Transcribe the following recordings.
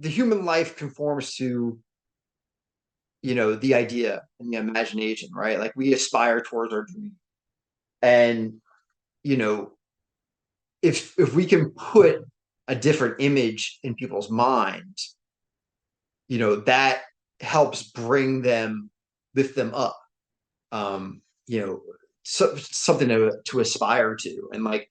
the human life conforms to, the idea and the imagination, right? Like we aspire towards our dream. And, you know, if we can put a different image in people's minds, that helps bring them, lift them up. Um, you know, something to aspire to. And like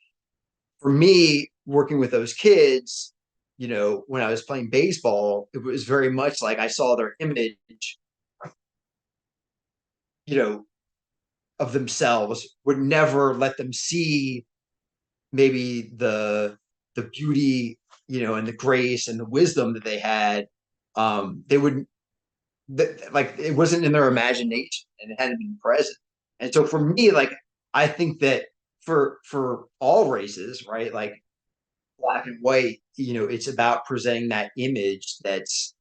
for me, working with those kids, when I was playing baseball, it was very much like I saw their image, you know, of themselves, would never let them see maybe the beauty, and the grace and the wisdom that they had. They would like it wasn't in their imagination and it hadn't been present. And so for me, like I think that for all races, right, like black and white, it's about presenting that image that's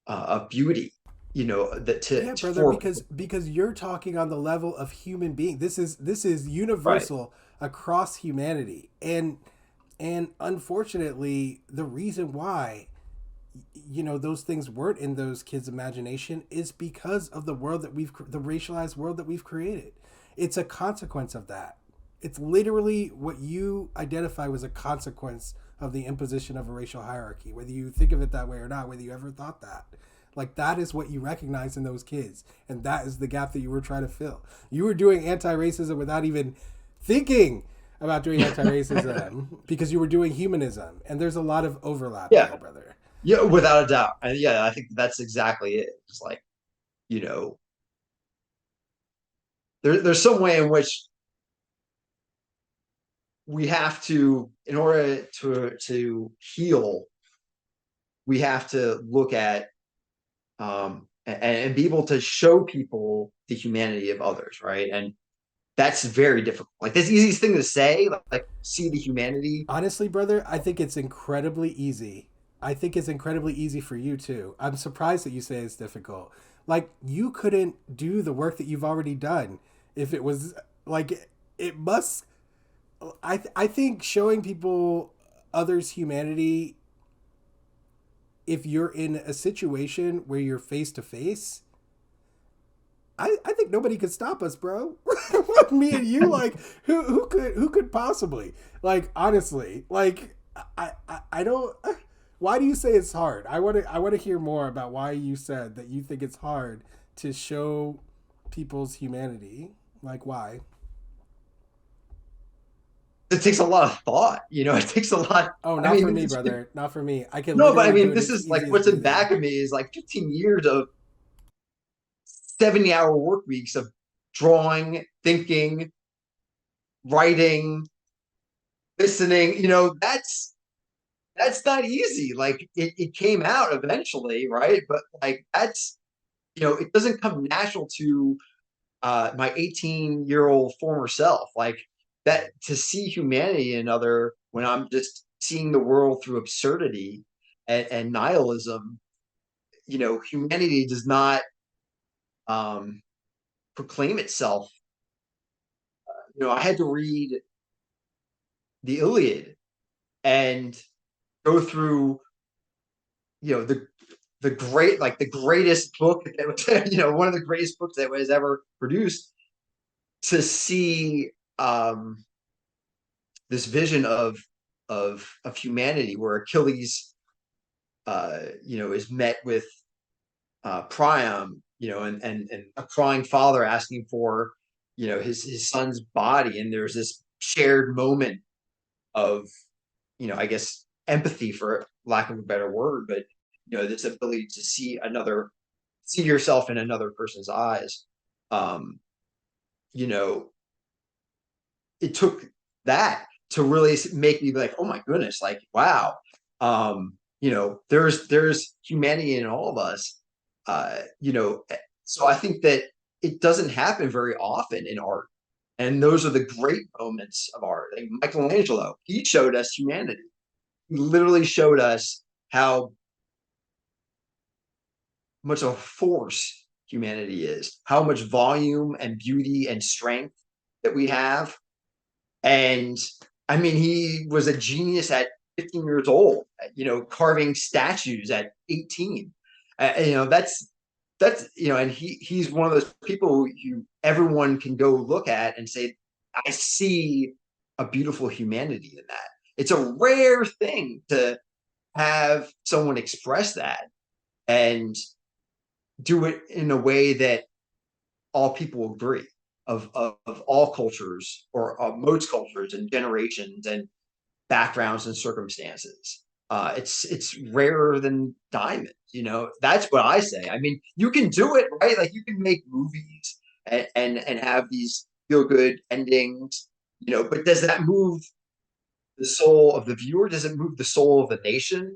of beauty, that Yeah, to brother, for because you're talking on the level of human being. This is right. universal across humanity. And unfortunately, the reason why those things weren't in those kids' imagination is because of the racialized world that we've created. It's a consequence of that. It's literally what you identify was a consequence of the imposition of a racial hierarchy, whether you think of it that way or not, whether you ever thought that. Like that is what you recognize in those kids, and that is the gap that you were trying to fill. You were doing anti-racism without even thinking about doing anti-racism because you were doing humanism, and there's a lot of overlap Yeah, there, brother. yeah, without a doubt. And yeah, I think that's exactly it. It's like, you know, there's some way in which we have to, in order to heal, we have to look at and be able to show people the humanity of others, right? And that's very difficult. Like that's the easiest thing to say, like see the humanity. Honestly, brother, I think it's incredibly easy. I think it's incredibly easy for you too. I'm surprised that you say it's difficult. Like you couldn't do the work that you've already done if it was like it must. I think showing people others' humanity, if you're in a situation where you're face to face, I think nobody could stop us, bro. Me and you, like, who could possibly, like, honestly, like, I don't. Why do you say it's hard? I want to hear more about why you said that you think it's hard to show people's humanity. Like, why? It takes a lot of thought, it takes a lot. Oh, I not for mean, me, brother. Not for me. I can no, but I literally do mean, it this as is like easy as what's in breathing. back of me is like 15 years of 70-hour work weeks of drawing, thinking, writing, listening. That's not easy. Like it came out eventually, right? But like that's it doesn't come natural to my 18-year-old former self. Like that to see humanity in another when I'm just seeing the world through absurdity and nihilism. Humanity does not um, proclaim itself. I had to read the Iliad and go through, the great, like the greatest book that was, one of the greatest books that was ever produced, to see this vision of humanity where Achilles, is met with Priam, and a crying father asking for, his son's body, and there's this shared moment of, I guess empathy, for lack of a better word, but this ability to see yourself in another person's eyes. Um, you know, it took that to really make me like, oh my goodness, like wow, there's humanity in all of us. So I think that it doesn't happen very often in art, and those are the great moments of art. Like Michelangelo, he showed us humanity. He literally showed us how much of a force humanity is, how much volume and beauty and strength that we have. And I mean, he was a genius at 15 years old, carving statues at 18. That's and he's one of those people who everyone can go look at and say, I see a beautiful humanity in that. It's a rare thing to have someone express that and do it in a way that all people agree of all cultures or most cultures and generations and backgrounds and circumstances. It's rarer than diamonds. That's what I say. I mean, you can do it, right? Like you can make movies and have these feel good endings, but does that move the soul of the viewer? Does it move the soul of the nation,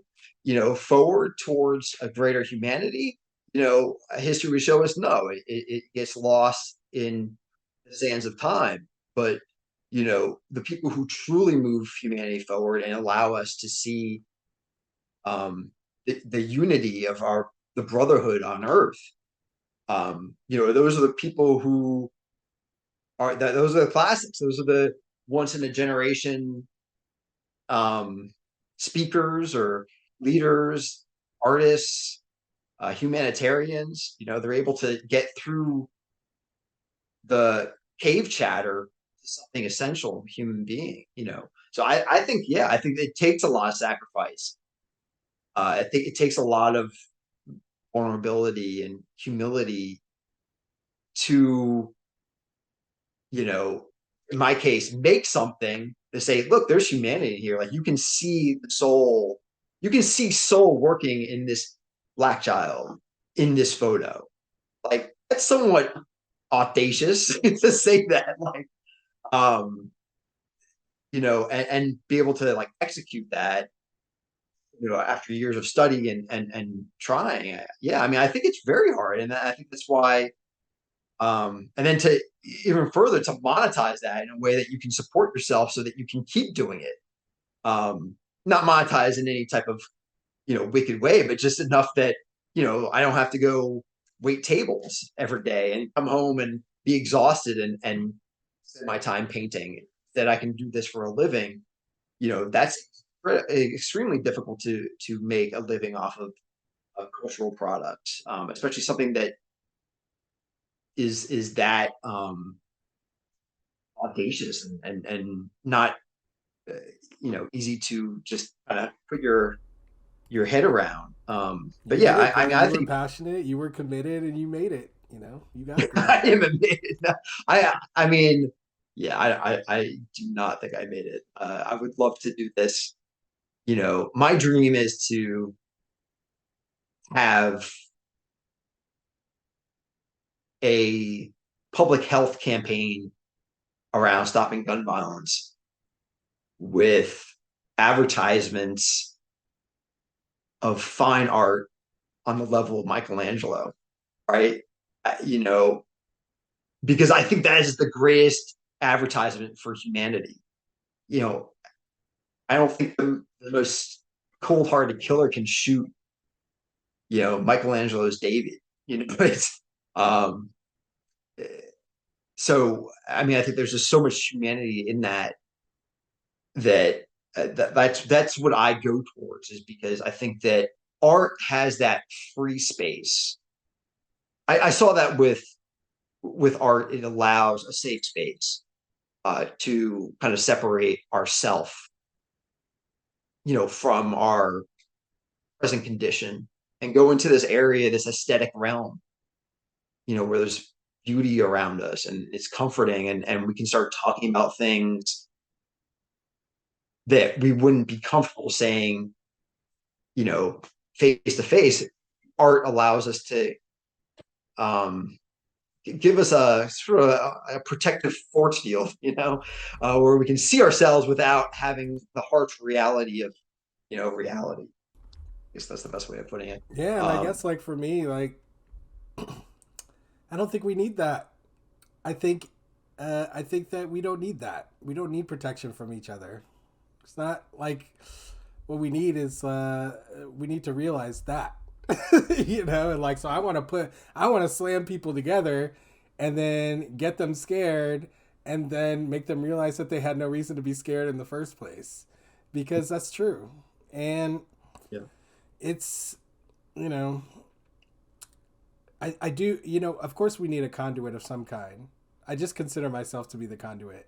forward towards a greater humanity? History would show us no, it gets lost in the sands of time. But the people who truly move humanity forward and allow us to see the unity of the brotherhood on earth, those are the people who those are the classics. Those are the once in a generation um, speakers or leaders, artists, humanitarians. They're able to get through the cave chatter to something essential human being. So I think, yeah, I think it takes a lot of sacrifice. I think it takes a lot of vulnerability and humility to, in my case, make something to say, look, there's humanity here. Like you can see the soul, you can see soul working in this black child in this photo. Like that's somewhat audacious to say that. Like, um, and be able to like execute that, after years of study and trying. Yeah, I mean, I think it's very hard, and I think that's why. And then to even further to monetize that in a way that you can support yourself so that you can keep doing it. Not monetize in any type of wicked way, but just enough that I don't have to go wait tables every day and come home and be exhausted and spend my time painting. That I can do this for a living. That's extremely difficult to make a living off of a cultural product, especially something that is that audacious and not uh, easy to just put your head around. But You yeah, did it, I mean, bro. I You were think passionate. You were committed, and you made it. You got I there. am amazed. I mean, yeah, I do not think I made it. I would love to do this. My dream is to have a public health campaign around stopping gun violence with advertisements of fine art on the level of Michelangelo, right? You know, because I think that is the greatest advertisement for humanity. You know, I don't think the most cold-hearted killer can shoot, Michelangelo's David. It's um, so. I mean, I think there's just so much humanity in that that's what I go towards is because I think that art has that free space. I saw that with art, it allows a safe space to kind of separate ourself, from our present condition and go into this area, this aesthetic realm, where there's beauty around us and it's comforting and we can start talking about things that we wouldn't be comfortable saying, you know, face to face. Art allows us to um, give us a sort of a protective force field, where we can see ourselves without having the harsh reality of, reality. I guess that's the best way of putting it. Yeah, and I Um, guess like for me, like I don't think we need that. I think I think that we don't need that. We don't need protection from each other. It's not like what we need is we need to realize that. And like so I want to slam people together and then get them scared and then make them realize that they had no reason to be scared in the first place. because that's true. And Yeah. it's, you know, I do, you know, of course we need a conduit of some kind. I just consider myself to be the conduit.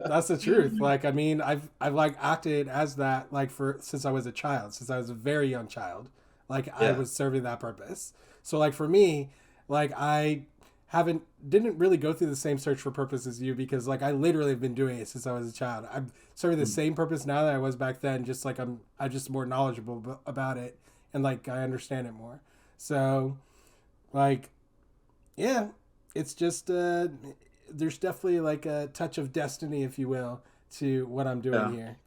That's the truth. Like, I mean, I've like acted as that like for since I was a child, since I was a very young child. Like I Yeah. was serving that purpose. So like for me, like I haven't didn't really go through the same search for purpose as you because like I literally have been doing it since I was a child. I'm serving the Mm. same purpose now that I was back then. Just like I'm just more knowledgeable about it and like I understand it more. So like yeah, it's just there's definitely like a touch of destiny, if you will, to what I'm doing Yeah. here.